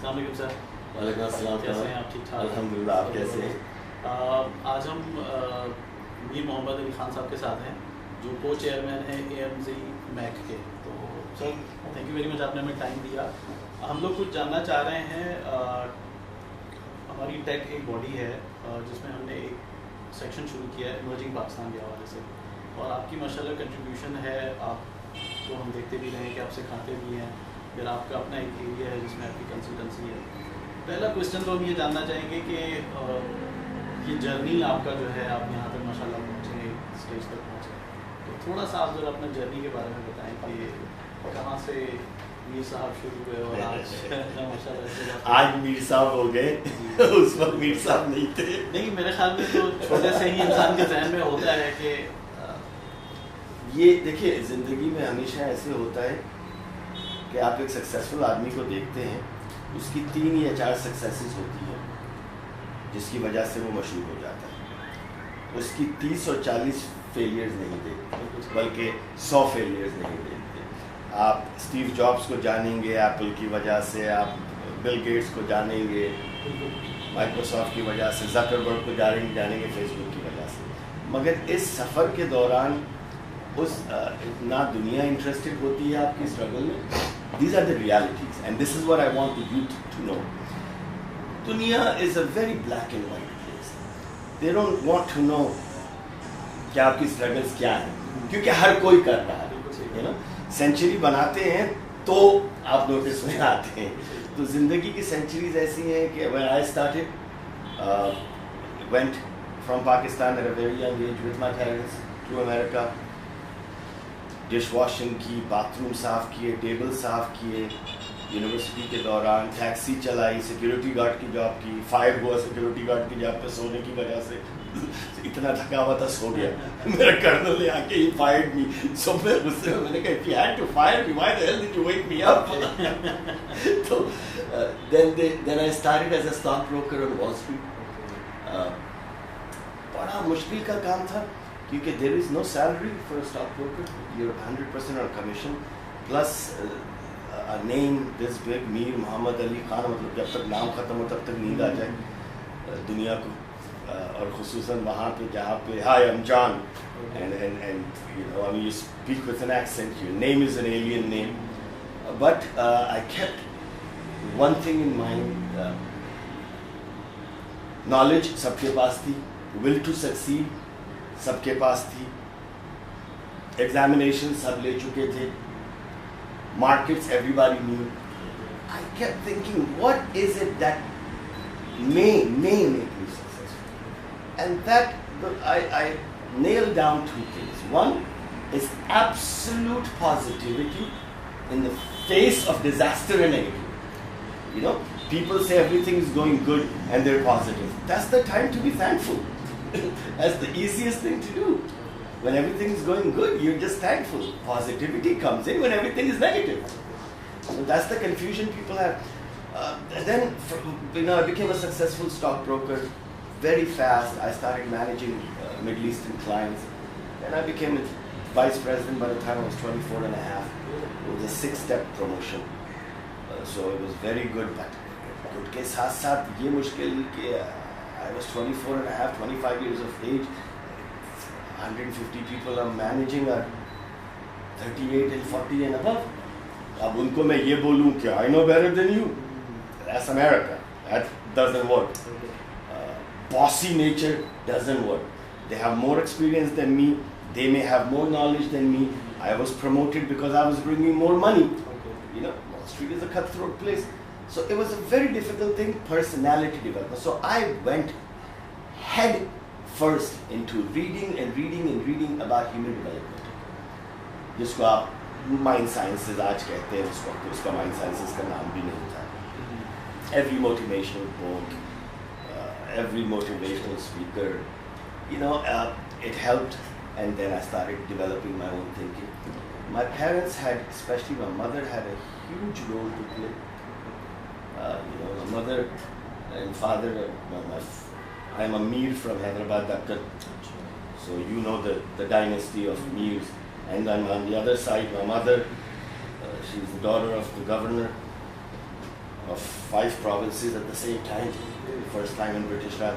السلام علیکم سر. وعلیکم السلام. کیسے ہیں آپ؟ ٹھیک ٹھاک الحمدللہ. آپ کیسے ہیں؟ آج ہم میر محمد علی خان صاحب کے ساتھ ہیں جو کو چیئرمین ہیں AMZ میک کے. تو sir thank you very much, آپ نے ہمیں ٹائم دیا. ہم لوگ کچھ جاننا چاہ رہے ہیں. ہماری ٹیک ایک باڈی ہے جس میں ہم نے ایک سیکشن شروع کیا ہے ایمرجنگ پاکستان کے حوالے سے، اور آپ کی ماشاء اللہ کنٹریبیوشن ہے. آپ کو ہم دیکھتے بھی رہے ہیں کہ آپ سکھاتے بھی ہیں، پھر آپ کا اپنا ایک ایریا ہے جس میں آپ کی کنسلٹنسی ہے. پہلا کوشچن تو ہم یہ جاننا چاہیں گے کہ یہ جرنی آپ کا جو ہے، آپ یہاں تک ماشاء اللہ پہنچے، اسٹیج تک پہنچے، تو تھوڑا سا آپ ذرا اپنا جرنی کے بارے میں بتائیں کہ کہاں سے میر صاحب شروع ہوئے اور آج ماشاء اللہ آج میر صاحب ہو گئے. اس وقت میر صاحب نہیں تھے. نہیں، میرے خیال میں تو چھوٹے سے ہی انسان کے ذہن میں ہوتا ہے کہ یہ دیکھیے زندگی میں ہمیشہ ایسے ہوتا ہے کہ آپ ایک سکسیزفل آدمی کو دیکھتے ہیں، اس کی 3 یا 4 سکسیسز ہوتی ہیں جس کی وجہ سے وہ مشہور ہو جاتا ہے. اس کی 30 اور 40 فیلیئرز نہیں دیکھتے، بلکہ 100 فیلیئرز نہیں دیکھتے. آپ اسٹیو جابس کو جانیں گے ایپل کی وجہ سے، آپ بل گیٹس کو جانیں گے مائکروسافٹ کی وجہ سے، زکربرگ کو جانیں گے فیس بک کی وجہ سے. مگر اس سفر کے دوران اتنا دنیا انٹرسٹڈ ہوتی ہے آپ کی اسٹرگل میں. These are the realities and this is what I want you to know. دنیا is a very black and white place. They don't want to know کہ آپ کی اسٹرگلس کیا ہیں، کیونکہ ہر کوئی کر رہا ہے نا. سینچری بناتے ہیں تو آپ نوٹس میں آتے ہیں. تو زندگی کی سینچریز ایسی ہیں کہ when I started went from Pakistan at a very young age with my parents to America. Dish washing کی، باتھ روم صاف کیے، ٹیبل صاف کیے یونیورسٹی کے دوران، ٹیکسی چلائی، سیکیورٹی گارڈ کی جاب کی. فائر ہوا سیکیورٹی گارڈ کی جاب پہ سونے کی وجہ سے. اتنا تھکا ہوا تھا، سو گیا. میرا کرنل نے آ کے ہی فائرڈ می. سو میں غصے میں نے کہا if you had to fire me, why the hell did you wake me up? تو then I started as a stock broker on Wall Street. بڑا مشکل کا کام تھا کیونکہ there is no salary for a stockbroker. You're 100% on commission plus a name this big, میر محمد علی خان. مطلب جب تک نام ختم ہو تب تک نیند آ جائے دنیا کو. اور خصوصاً وہاں پہ جہاں پہ hi I'm John and you know I mean you speak with an accent, your name is an alien name. But I kept one thing in mind. Knowledge سب کے پاس تھی, will to succeed سب کے پاس تھی, ایگزامینیشن سب لے چکے تھے, markets everybody knew. I kept thinking what is it that may make me successful, and that I nailed down 2 things. One is absolute positivity in the face of disaster and negativity. You know, people say everything is going good and they're positive. That's the time to be thankful. That's the easiest thing to do. When everything is going good, you're just thankful. Positivity comes in when everything is negative. So that's the confusion people have. Then, you know, I became a successful stockbroker very fast. I started managing Middle Eastern clients. And I became a vice president by the time I was 24 and a half. It was a 6-step promotion. So it was very good. But good ke saath saath ye mushkil ke I was 24 and a half, 25 years of age. 150 people I'm managing are 38 and 40 and above. اب ان کو میں یہ بولوں کہ I know better than you. That's America. That doesn't work. Bossy nature doesn't work. They have more experience than me. They may have more knowledge than me. I was promoted because I was bringing more money. You know, Wall Street is a cutthroat place. So it was a very difficult thing, personality development. So I went head first into reading and reading and reading about human development. جس کو آپ mind sciences آج کہتے ہیں, اس وقت اس کا mind sciences کا نام بھی نہیں تھا. Every motivational book, every motivational speaker, you know, it helped. And then I started developing my own thinking. My parents had, especially my mother, had a huge role to play. You know, my mother and father, I'm a Mir from Hyderabad, Dakkan. So you know the dynasty of Mirs. And then on the other side, my mother, she's the daughter of the governor. of 5 provinces at the same time, first time in British Raj.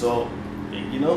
So you know,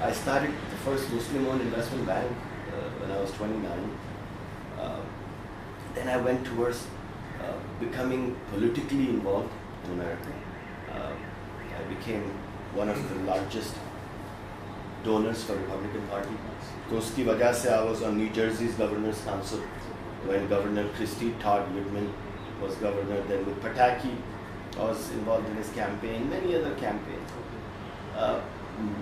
I started the first Muslim-owned investment bank when I was 29. Then I went towards becoming politically involved in America. I became one of the largest donors for Republican Party. So uski wajah se I was on New Jersey's Governor's Council when Governor Christie Todd Whitman was governor. Then with Pataki, I was involved in his campaign, many other campaigns.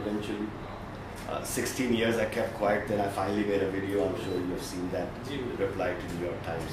eventually. 16 years I kept quiet, then I finally made a video. I'm sure you have seen that. Reply to New York Times.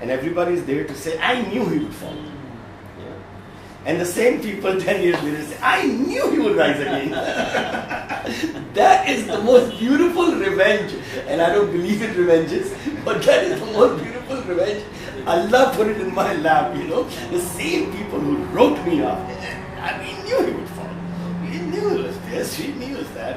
And everybody is there to say, I knew he would fall. And the same people 10 years later say, I knew he would rise again. That is the most beautiful revenge. And I don't believe in revenges, but that is the most beautiful revenge. Allah put it in my lap, you know. The same people who wrote me off. I mean, knew he would fall. We knew it was this, we knew it was that.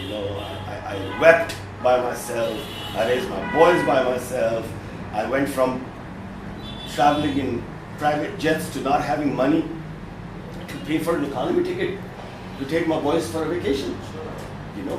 you know, I wept by myself. I raised my boys by myself. I went from traveling in private jets to not having money to pay for an economy ticket to take my boys for a vacation. You know.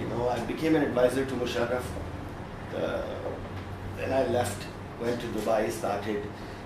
you know, I became an advisor to Musharraf. Then I left, went to Dubai, started.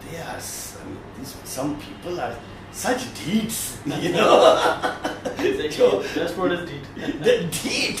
they are, I mean, some people are such deeds, you know. Just what is deed? The deed.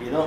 you know,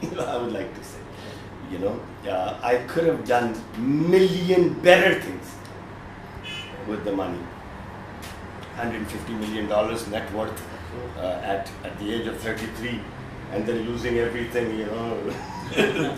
I would like to say, you know, I could have done million better things with the money. $150 million net worth at the age of 33, and then losing everything, you know.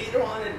Later on I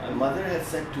My mother had said to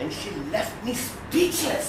and she left me speechless.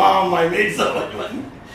Mom, I made so much money.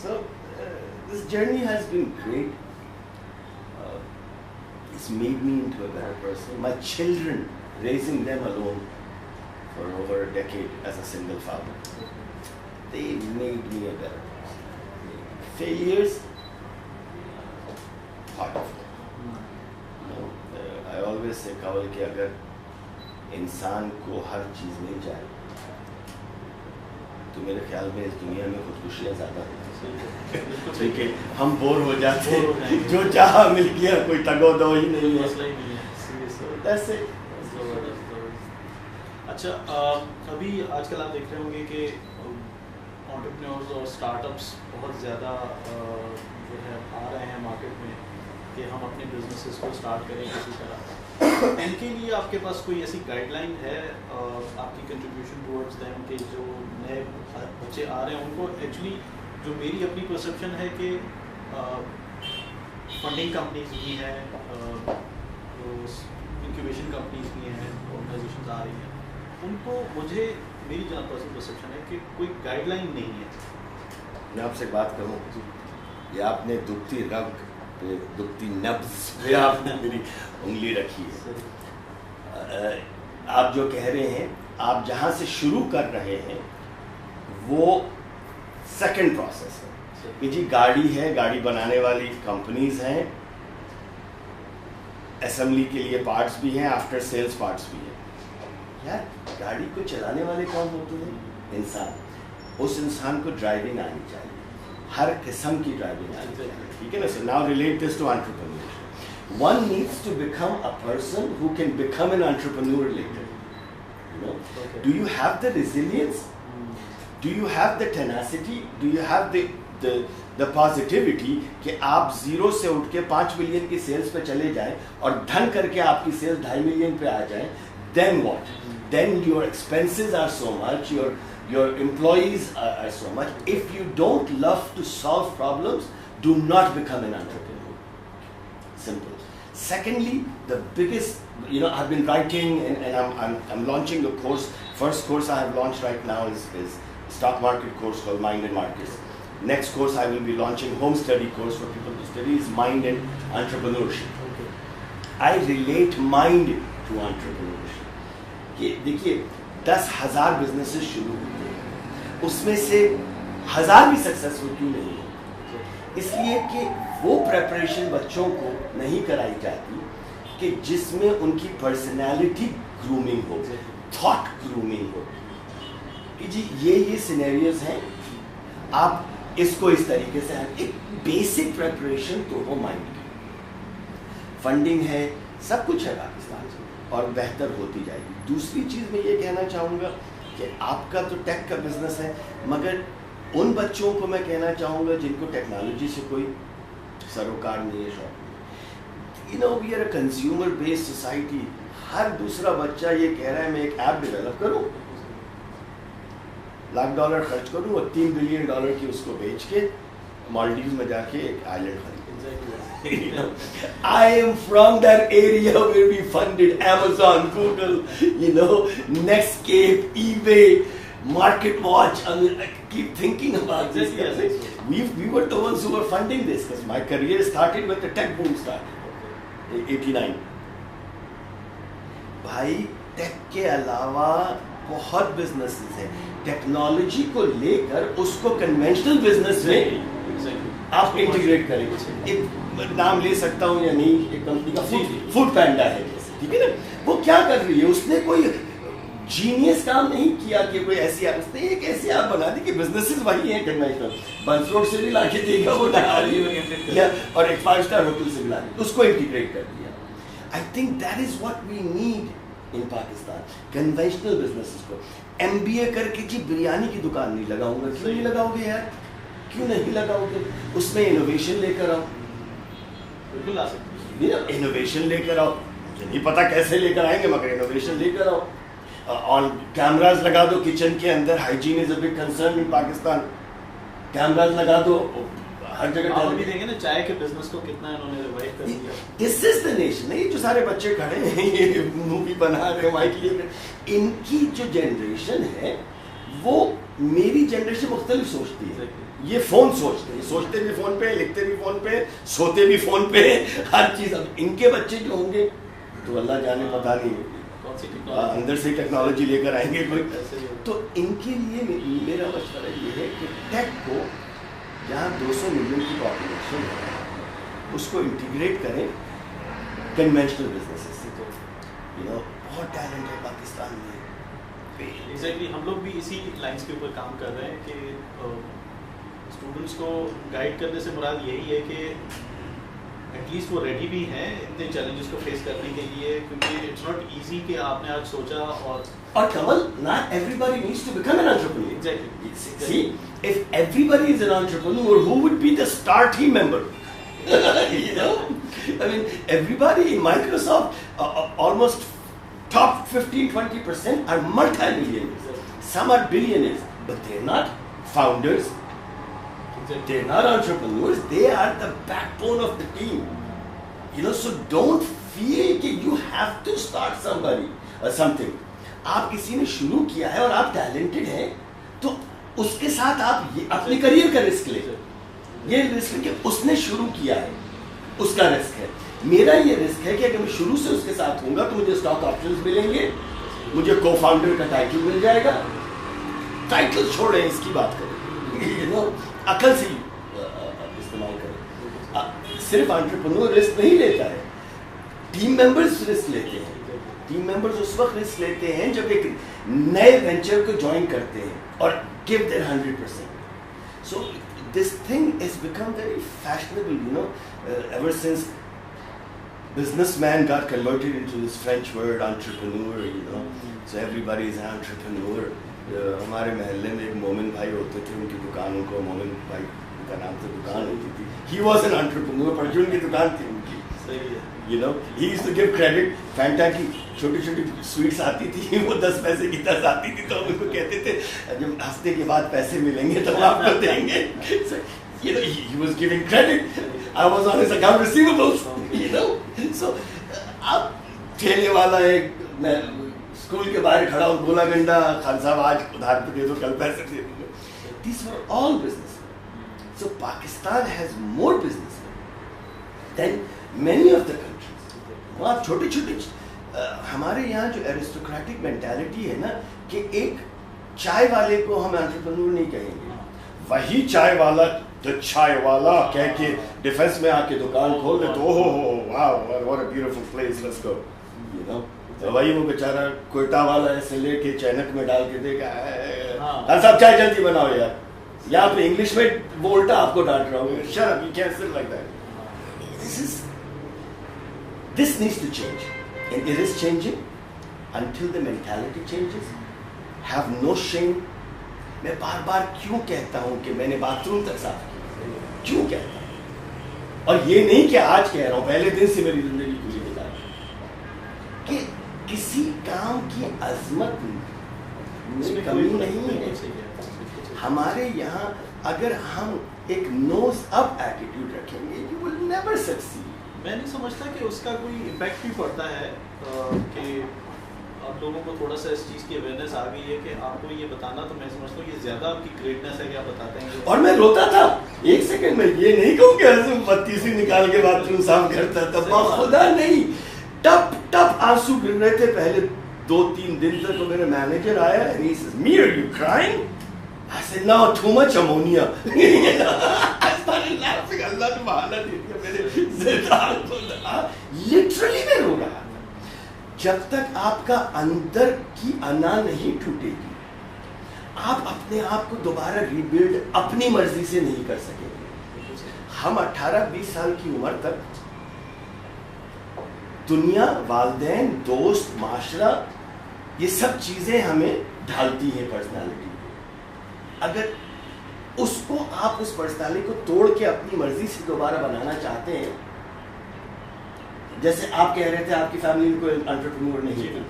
So this journey has been great. It's made me into a better person. My children, raising them alone for over a decade as a single father, they made me a better person. Failures, part of it. always say Kawal کہ اگر انسان کو ہر چیز مل جائے تو میرے خیال میں اس دنیا میں خودکشیاں زیادہ ہوتی ہیں, کیونکہ ہم بور ہو جاتے ہیں, جو چاہا مل گیا, کوئی تگو دو ہی نہیں ہے. اچھا, ابھی آج کل آپ دیکھ رہے ہوں گے کہ انٹرپرینورز اور اسٹارٹ اپس بہت زیادہ جو ہے آ رہے ہیں مارکیٹ میں کہ ہم اپنے بزنسز کو اسٹارٹ کریں کسی طرح. ان کے لیے آپ کے پاس کوئی ایسی گائیڈ لائن ہے آپ کی کنٹریبیوشن ٹورڈز دیم کہ جو نئے بچے آ رہے ہیں ان کو ایکچولی, جو میری اپنی پرسیپشن ہے کہ فنڈنگ کمپنیز بھی ہیں, انکیوبیشن کمپنیز بھی ہیں, آرگنائزیشنز آ رہی ہیں, ان کو مجھے میری جہاں پرسنل پرسیپشن ہے کہ کوئی گائیڈ لائن نہیں ہے. میں آپ سے بات کروں, یہ آپ نے دکھتی رگ پہ, دکھتی نبض پہ آپ نے میری انگلی رکھی ہے. آپ جو کہہ رہے ہیں, آپ جہاں سے شروع کر رہے ہیں وہ سیکنڈ پروسیس ہے کہ جی گاڑی ہے, گاڑی بنانے والی کمپنیز ہیں, اسمبلی کے لیے پارٹس بھی ہیں, آفٹر سیلز پارٹس بھی ہیں. یار گاڑی کو چلانے والے کون ہوتے ہیں؟ انسان. اس انسان کو ڈرائیونگ آنی چاہیے, ہر قسم کی ڈرائیونگ آنی چاہیے, ٹھیک ہے نا sir. Now relate this to entrepreneurship. One needs to become a person who can become an entrepreneur later. You know? Okay. Do you have the resilience? Do you have the tenacity? Do you have the positivity کہ آپ zero سے اٹھ کے 5 million کی sales پہ چلے جائیں اور دھن کر کے آپ کی سیلز 2.5 ملین پہ آ جائیں؟ Then what? Then your expenses are so much, your employees are so much. If you don't love to solve problems, do not become an entrepreneur. Simple. Secondly, the biggest, I've been writing and I'm launching a course. First course I have launched right now is stock market course called Mind and Markets. Next course I will be launching home study course for people to study is Mind and Entrepreneurship. Okay. I relate mind to entrepreneurship. کہ دیکھیے 10,000 businesses شروع ہوتے ہیں, اس میں سے 1000 بھی successful کیوں نہیں ہے؟ اس لیے کہ وہ پریپریشن بچوں کو نہیں کرائی جاتی کہ جس میں ان کی پرسنالٹی گرومنگ ہو, تھاٹ گرومنگ ہو کہ جی یہ سینیریوز ہیں, آپ اس کو اس طریقے سے. ایک بیسک پریپریشن تو ہو مائنڈ کی. فنڈنگ ہے, سب کچھ ہے پاکستان سے اور بہتر ہوتی جائے گی. دوسری چیز میں یہ کہنا چاہوں گا کہ آپ کا تو ٹیک کا بزنس ہے, مگر ان بچوں کو میں کہنا چاہوں گا جن کو ٹیکنالوجی سے کوئی سروکار نہیں ہے, شوق. We are a consumer based society. ہر دوسرا بچہ یہ کہہ رہا ہے میں ایک ایپ ڈیولپ کروں, $1,00,000 خرچ کروں اور $3 بلین کی اس کو بیچ کے مالڈیوز میں جا کے ایک آئلینڈ خرید. I am from that area where we funded Amazon, Google, Netscape, eBay, MarketWatch. I mean, I keep thinking about this. We were the ones who were funding this because my career started when the tech boom started, 89. بھائی ٹیک کے علاوہ بہت businesses ہیں. Technology کو لے کر اس کو conventional business میں آپ انٹیگریٹ کریں. ایک نام لے سکتا ہوں یا نہیں, ایک کمپنی کا فوڈ پینڈا ہے, ٹھیک ہے نا. وہ کیا کر رہی ہے, اس نے کوئی جینیس کام نہیں کیا کہ کوئی ایسی ایپ, اس نے ایک ایسی ایپ بنا دی کہ بزنسز وہی ہیں کنونشنل. بنس روڈ سے بھی لا کے دے گا وہ لا رہی ہے, اور ایک 5 اسٹار ہوٹل سے بھی لا رہی, اس کو انٹیگریٹ کر دیا. I think that is what we need in Pakistan. Conventional businesses کو MBA کر کے جی بریانی کی دکان نہیں لگاؤں گا. کیوں نہیں لگاؤ گے یار, کیوں نہیں لگاؤ گے؟ اس میں انوویشن لے کر آؤ. بالکل آ سکتی ہے, انوویشن لے کر آؤ. مجھے نہیں پتا کیسے لے کر آئیں گے, مگر انوویشن لے کر آؤ. اور کیمراز لگا دو کچن کے اندر. Hygiene is a big concern in Pakistan. Cameras لگا دو ہر جگہ. آپ بھی دیکھیں نا چائے کے بزنس کو کتنا انہوں نے ریوائیو کر دیا. دس از دا نیشن. یہ جو سارے بچے کھڑے ہیں یہ مووی بنا رہے ہیں مائک لے کر, ان کی جو جنریشن ہے وہ میری جنریشن مختلف سوچتی ہے. یہ فون سوچتے ہیں, سوچتے بھی فون پہ, لکھتے بھی فون پہ, سوتے بھی فون پہ, ہر چیز. اب ان کے بچے جو ہوں گے تو اللہ جانے پتا نہیں اندر سے ٹیکنالوجی لے کر آئیں گے کوئی. تو ان کے لیے میرا مشورہ یہ ہے کہ ٹیک کو جہاں 200 ملین کی پاپولیشن ہے اس کو انٹیگریٹ کریں کنونشنل بزنسز سے. بہت ٹیلنٹ ہے پاکستان میں. ایگزیکٹلی ہم لوگ بھی اسی لائنس کے اوپر کام کر رہے ہیں کہ اسٹوڈنٹس کو گائیڈ کرنے سے مراد یہی ہے کہ ایٹ لیسٹ وہ ریڈی بھی ہیں اتنے چیلنجز کو فیس کرنے کے لیے, کیونکہ اٹس ناٹ ایزی کہ آپ نے آج سوچا اور Kamal, not everybody needs to become an entrepreneur. Exactly. See, if everybody is an entrepreneur, who would be the star team member? I mean, everybody in Microsoft, almost top 15-20% are multi-millionaires. Some are billionaires, but they're not founders. They're not entrepreneurs. They are the backbone of the team. So don't feel that you have to start somebody or something. آپ کسی نے شروع کیا ہے اور آپ talented ہیں تو اس کے ساتھ آپ اپنے کریئر کا رسک لیں. یہ رسک کہ اس نے شروع کیا ہے, اس کا رسک ہے. میرا یہ رسک ہے کہ اگر میں شروع سے اس کے ساتھ ہوں گا تو مجھے اسٹاک آپشنز ملیں گے, مجھے کو فاؤنڈر کا ٹائٹل مل جائے گا. ٹائٹل چھوڑیں, اس کی بات کریں, عقل سے استعمال کریں. صرف انٹرپرینور رسک نہیں لیتا ہے, ٹیم ممبرز رسک لیتے ہیں. ٹیم ممبرز اس وقت رسک لیتے ہیں جب ایک نئے وینچر کو جوائن کرتے ہیں اور give their 100%. So this thing has become very fashionable, ever since businessman got converted into this French word entrepreneur, so everybody is an entrepreneur. ہمارے محلے میں ایک مومن بھائی ہوتے تھے, ان کی دکانوں کو مومن بھائی کا نام سے دکان ہوتی تھی. He was an entrepreneur, پر جو ان کی دکان تھی ان کی, he used to give credit. فینٹا کی چھوٹی چھوٹی سویٹس آتی تھی, وہ 10 پیسے کی 10 آتی تھی, تو ان کو کہتے تھے جب ہفتے کے بعد پیسے ملیں گے تو آپ کو دیں گے. He was giving credit. I was on his account receivables. So اب ٹھیلے والا ایک اسکول کے باہر کھڑا ہوں, گولا گنڈا, خان صاحب آج ادھار پہ دے دو, کل پیسے دے دوں گے. These were all business. So Pakistan has more businessmen than many of the countries. آپ چھوٹی چھوٹی ہمارے یہاں جو ایرسٹوکریٹک مینٹیلٹی ہے نا کہ ایک چائے والے کو ہم انٹرپرینور نہیں کہیں گے, وہی چائے والا چائے والا کہہ کے ڈیفینس میں آ کے دکان کھول دے تو wow what a beautiful place, let's go. وہی وہ بیچارہ کوئٹہ والا ایسے لے کے چینک میں ڈال کے دے گا, صاحب چائے جلدی بناؤ یار. یہاں پہ انگلش میں وہ الٹا آپ کو ڈانٹ رہا ہوں, shut up, you can't sit like that. This needs to change, and it is changing. Until the mentality changes, have no shame. میں بار بار کیوں کہتا ہوں کہ میں نے باتھ روم تک صاف کیا, کیوں کہتا ہوں, اور یہ نہیں کہ آج کہہ رہا ہوں, پہلے دن سے میری زندگی پوری گزار کہ کسی کام کی عظمت میں کمی نہیں ہے. ہمارے یہاں اگر ہم ایک نوز اپ ایٹیٹیوڈ رکھیں گے, you will never succeed. میں نہیں سمجھتا کہ اس کا کوئی امپیکٹ بھی پڑتا ہے کہ آپ لوگوں کو تھوڑا سا اس چیز کی اویئرنیس آ گئی ہے کہ آپ کو یہ بتانا, تو میں سمجھتا ہوں یہ زیادہ آپ کی گریٹنیس ہے کہ آپ بتاتے ہیں. اور میں روتا تھا ایک سیکنڈ میں, یہ نہیں کہوں کہ بتی سی نکال کے باتھ روم صاف کرتا تھا, خدا نہیں, ٹپ ٹپ آنسو گر رہے تھے پہلے 2-3 دن تک. تو میرا مینیجر آیا, and he says, "Me, are you crying?" I said, "No, too much ammonia." I started laughing. اللہ نے بہانا دے دیا میرے زیدان کو. لٹرلی میں رو رہا تھا. جب تک آپ کا اندر کی انا نہیں ٹوٹے گی, آپ اپنے آپ کو دوبارہ ریبلڈ اپنی مرضی سے نہیں کر سکیں گے. ہم 18-20 سال کی عمر تک دنیا, والدین, دوست, معاشرہ, یہ سب چیزیں ہمیں ڈھالتی ہیں پرسنالٹی. اگر اس کو آپ اس پرسنالٹی کو توڑ کے اپنی مرضی سے دوبارہ بنانا چاہتے ہیں, جیسے آپ کہہ رہے تھے آپ کی فیملی میں کوئی انٹرپرینور نہیں ہے,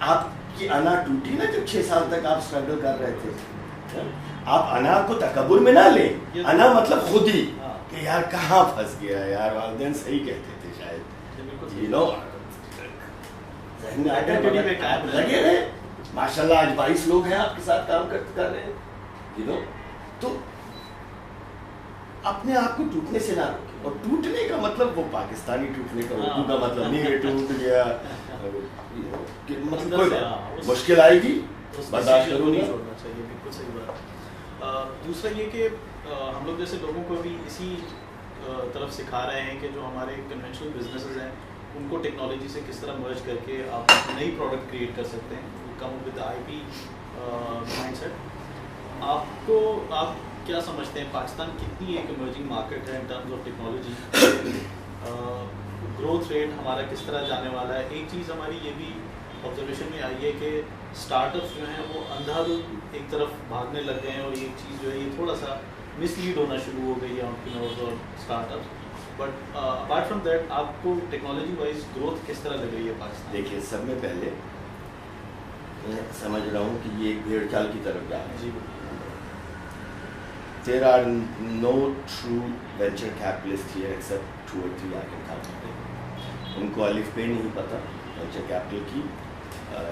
آپ کی انا ٹوٹی نا جب 6 سال تک آپ اسٹرگل کر رہے تھے. آپ انا کو تکبر میں نہ لیں, انا مطلب خود ہی کہ یار کہاں پھنس گیا یار, والدین صحیح کہتے تھے شاید, لگے رہے. ماشاء اللہ آج 22 لوگ ہیں آپ کے ساتھ کام کر رہے ہیں. تو اپنے آپ کو ٹوٹنے سے نہ روکیں. اور ٹوٹنے کا مطلب وہ پاکستانی ٹوٹنے کا, اردو کا مطلب نہیں ہے ٹوٹ گیا, مطلب مشکل آئے گی برداشت کرو, نہیں چھوڑنا چاہیے. بالکل صحیح بات. دوسرا یہ کہ ہم لوگ جیسے لوگوں کو بھی اسی طرف سکھا رہے ہیں کہ جو ہمارے کنونشنل بزنسز ہیں ان کو ٹیکنالوجی سے کس طرح مرج کر کے آپ نئی پروڈکٹ کریٹ کر سکتے ہیں, come with I P mindset. آپ کیا سمجھتے ہیں پاکستان کتنی ایک ایمرجنگ مارکیٹ ہے in terms of technology, growth rate ہمارا کس طرح جانے والا ہے؟ ایک چیز ہماری یہ بھی آبزرویشن میں آئی ہے کہ اسٹارٹ اپس جو ہیں وہ اندھا دھند ایک طرف بھاگنے لگ گئے ہیں, اور یہ چیز جو ہے یہ تھوڑا سا مس لیڈ ہونا شروع ہو گئی ہے انٹرپرینورز اور start ups. But apart from that آپ کو ٹیکنالوجی وائز گروتھ کس طرح لگ رہی ہے پاکستان؟ دیکھیے سب میں پہلے میں سمجھ رہا ہوں کہ یہ ایک بھیڑ چال کی طرف جا رہا ہے. جی, There are no true venture capitalists here except 2 or 3 I can count. ان کو الف بے نہیں پتہ وینچر کیپٹل کی,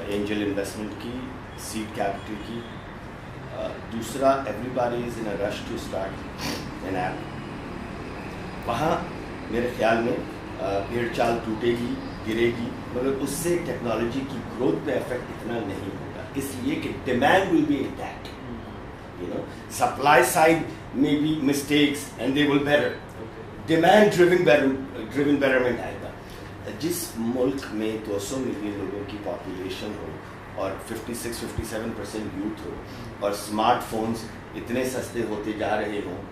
اینجل انویسٹمنٹ کی, سیڈ کیپٹل کی. دوسرا, everybody is in a rush to start an app. وہاں میرے خیال میں بھیڑ چال ٹوٹے گی, گرے گی, مگر اس سے ٹیکنالوجی کی گروتھ پہ افیکٹ اتنا نہیں ہوگا, اس لیے کہ demand will be intact. Supply side may be mistakes and they will better. Demand driven betterment آئے گا. جس ملک میں 200 ملین لوگوں کی پاپولیشن ہو اور 56-57% یوتھ ہو اور اسمارٹ فونز اتنے سستے ہوتے جا رہے ہوں,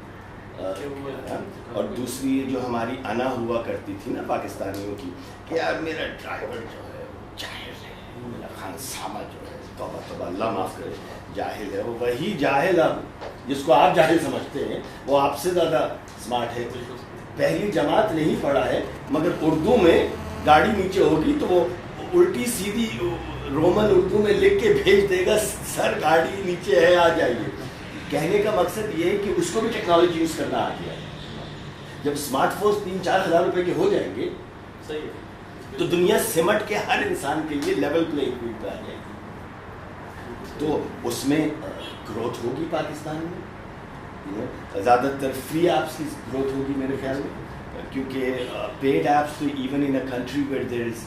اور دوسری جو ہماری انا ہوا کرتی تھی نا پاکستانیوں کی کہ یار میرا ڈرائیور جو ہے جاہل ہے, میرا خانسامہ جو ہے توبہ توبہ اللہ معاف کرے جاہل ہے, وہی جاہل اب جس کو آپ جاہل سمجھتے ہیں وہ آپ سے زیادہ اسمارٹ ہے. پہلی جماعت نہیں پڑھا ہے مگر اردو میں گاڑی نیچے ہوگی تو وہ الٹی سیدھی رومن اردو میں لکھ کے بھیج دے گا, سر گاڑی نیچے ہے آ جائیے. کہنے کا مقصد یہ ہے کہ اس کو بھی ٹیکنالوجی یوز کرنا آ گیا ہے. جب اسمارٹ فونس 3-4 ہزار روپے کے ہو جائیں گے تو دنیا سمٹ کے ہر انسان کے لیے لیول پلینگ فیلڈ پہ آ جائے گی. تو اس میں گروتھ ہوگی پاکستان میں, زیادہ تر فری ایپس کی گروتھ ہوگی میرے خیال میں, کیونکہ پیڈ ایپس تو even in a country where there is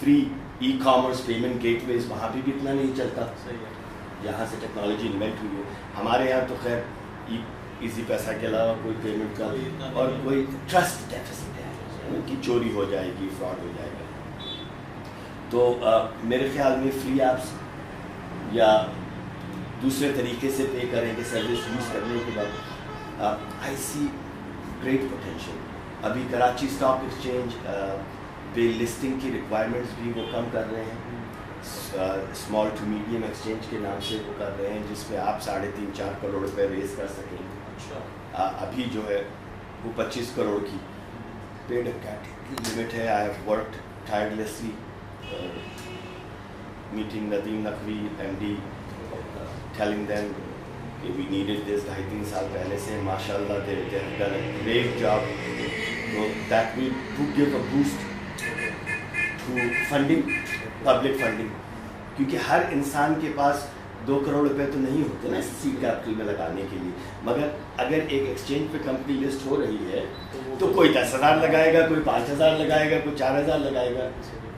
free e commerce payment gateways وہاں بھی اتنا نہیں چلتا جہاں سے ٹیکنالوجی انوینٹ ہوئی ہے. ہمارے یہاں تو خیر ایزی پیسہ کے علاوہ کوئی پیمنٹ کا اور کوئی ٹرسٹ ڈیفیسٹ ہے کہ چوری ہو جائے گی, فراڈ ہو جائے گا. تو میرے خیال میں فری ایپس یا دوسرے طریقے سے پے کریں گے سروس یوز کرنے کے بعد, آئی سی گریٹ پوٹینشیل. ابھی کراچی اسٹاک ایکسچینج پہ لسٹنگ کی ریکوائرمنٹس بھی وہ کم کر رہے ہیں, اسمال ٹو میڈیم ایکسچینج کے نام سے وہ کر رہے ہیں, جس پہ آپ 3.5-4 کروڑ روپے ریز کر سکیں. ابھی جو ہے وہ 25 کروڑ کی پیڈ لمٹ ہے. I have worked tirelessly meeting Nadeem Naqvi MD, telling them we needed this 2.5-3 سال پہلے سے. MashaAllah they have done a great job. So that will give a boost to funding, public funding, کیونکہ ہر انسان کے پاس 2 کروڑ روپے تو نہیں ہوتے نا سیڈ کیپٹل میں لگانے کے لیے. مگر اگر ایک ایکسچینج پہ کمپنی لسٹ ہو رہی ہے تو کوئی 10,000 لگائے گا, کوئی 5,000 لگائے گا, کوئی 4,000 لگائے گا.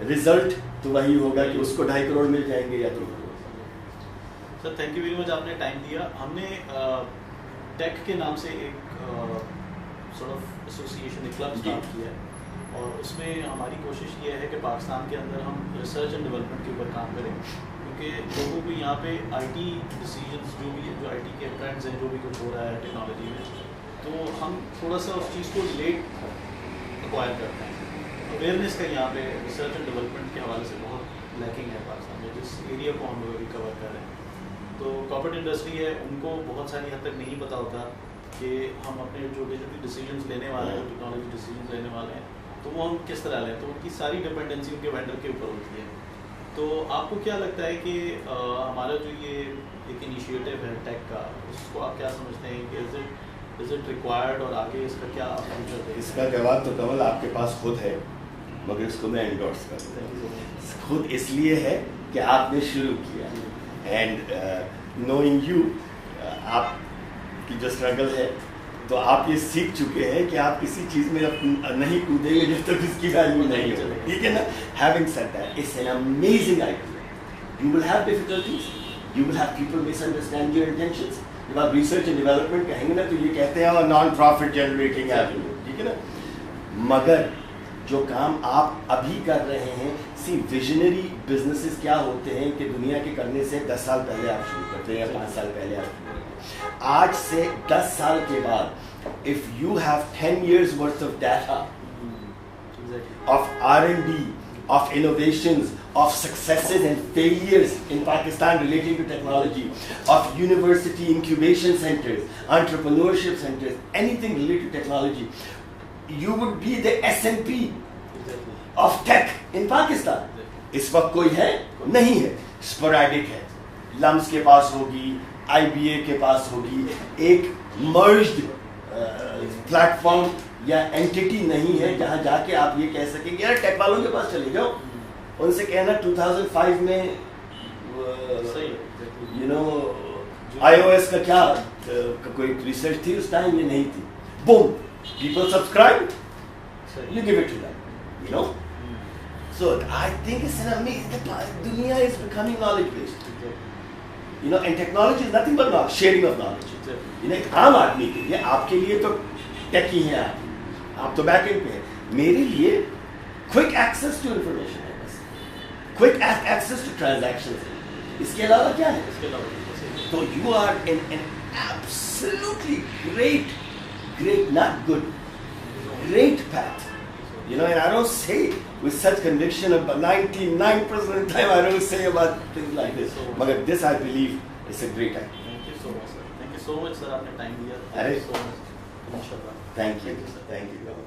رزلٹ تو وہی ہوگا کہ اس کو 2.5 کروڑ مل جائیں گے یا 3 crore. Sir thank you very much, آپ نے ٹائم دیا. ہم نے ٹیک کے نام سے ایک سارٹ آف ایسوسیشن, ایک کلب اسٹارٹ کیا ہے, اور اس میں ہماری کوشش یہ ہے کہ پاکستان کے اندر ہم ریسرچ اینڈ ڈیولپمنٹ کے اوپر کام کریں, کیونکہ لوگوں کو یہاں پہ آئی ٹی ڈیسیجنس جو بھی آئی ٹی کے ٹرینڈز ہیں, جو بھی کچھ ہو رہا ہے ٹیکنالوجی میں, تو ہم تھوڑا سا اس چیز کو لیٹ ایکوائر کرتے ہیں. اویئرنیس کا یہاں پہ ریسرچ اینڈ ڈیولپمنٹ کے حوالے سے بہت لیکنگ ہے پاکستان میں, جس ایریا کو ہم لوگ کور کر رہے ہیں. تو کارپوریٹ انڈسٹری ہے, ان کو بہت ساری حد تک نہیں پتہ ہوتا کہ ہم اپنے جو ڈیسیجنس لینے والے ہیں, ٹیکنالوجی ڈیسیجنس لینے والے ہیں, تو وہ ہم کس طرح لیں. تو ان کی ساری ڈپینڈنسی ان کے وینڈر کے اوپر ہوتی ہے. تو آپ کو کیا لگتا ہے کہ ہمارا جو یہ ایک انیشیٹو ہے ٹیک کا, اس کو آپ کیا سمجھتے ہیں کہ از اٹ ریکوائرڈ, اور آگے اس کا کیا فیوچر ہے؟ اس کا جواب تو کمل آپ کے پاس خود ہے, مگر اس کو میں انڈورس کرتا ہوں. خود اس لیے ہے کہ آپ نے شروع کیا, اینڈ نوئنگ یو, آپ کی جو اسٹرگل ہے تو آپ یہ سیکھ چکے ہیں کہ آپ کسی چیز میں نہیں کودیں گے جب تک اس کی ویلیو نہیں ہو. ٹھیک ہے نا. Having said that, it's an amazing idea. You will have difficulties, you will have people misunderstand your intentions. جب آپ ریسرچ اینڈ ڈیولپمنٹ کہیں گے نا تو یہ کہتے ہیں نان پروفٹ جنریٹنگ ایونیو, ٹھیک ہے نا. مگر جو کام آپ ابھی کر رہے ہیں. سی ویژنری بزنسز کیا ہوتے ہیں کہ دنیا کے کرنے سے 10 سال پہلے آپ شروع کرتے ہیں یا 5 سال پہلے آپ شروع کرتے ہیں. آج سے 10 سال کے بعد if you have 10 years worth of data of R&D, of innovations, of successes and failures in Pakistan relating to technology, of university incubation centers, entrepreneurship centers, anything related to technology, you would be the S&P of tech in Pakistan. اس وقت کوئی ہے نہیں ہے, sporadic ہے. لمس کے پاس ہوگی, IBA کے پاس ہوگی, ایک merged پلیٹ فارم یا اینٹیٹی نہیں ہے جہاں جا کے آپ یہ کہہ سکیں کہ یار ٹیک والوں کے پاس چلے جاؤ, ان سے کہنا 2005 میں یو نو iOS کا کیا کوئی ریسرچ تھی اس ٹائم, یہ نہیں تھی. Boom, people subscribe, you give it to them, you know. So I think it's an amazing, دنیا is becoming knowledge based, you know, and technology is nothing but knowledge, sharing of knowledge. You know, ایک عام آدمی کے لیے, آپ کے لیے تو ٹیک ہی ہیں, آپ تو بیک اینڈ پہ ہیں, میرے لیے کوئک ایکسیس ٹو انفارمیشن ہے بس, کوئک ایکسیس ٹو ٹرانزیکشن ہے, اس کے علاوہ کیا ہے. تو you are in an absolutely great, not good, great path. You know, and I don't say with such conviction, about 99% of the time I don't say about things like this. But this I believe is a great idea. Thank you so much, sir. Thank you so much, sir. آپ نے time دیا. Thank you so much. Inshallah. Thank you. Thank you.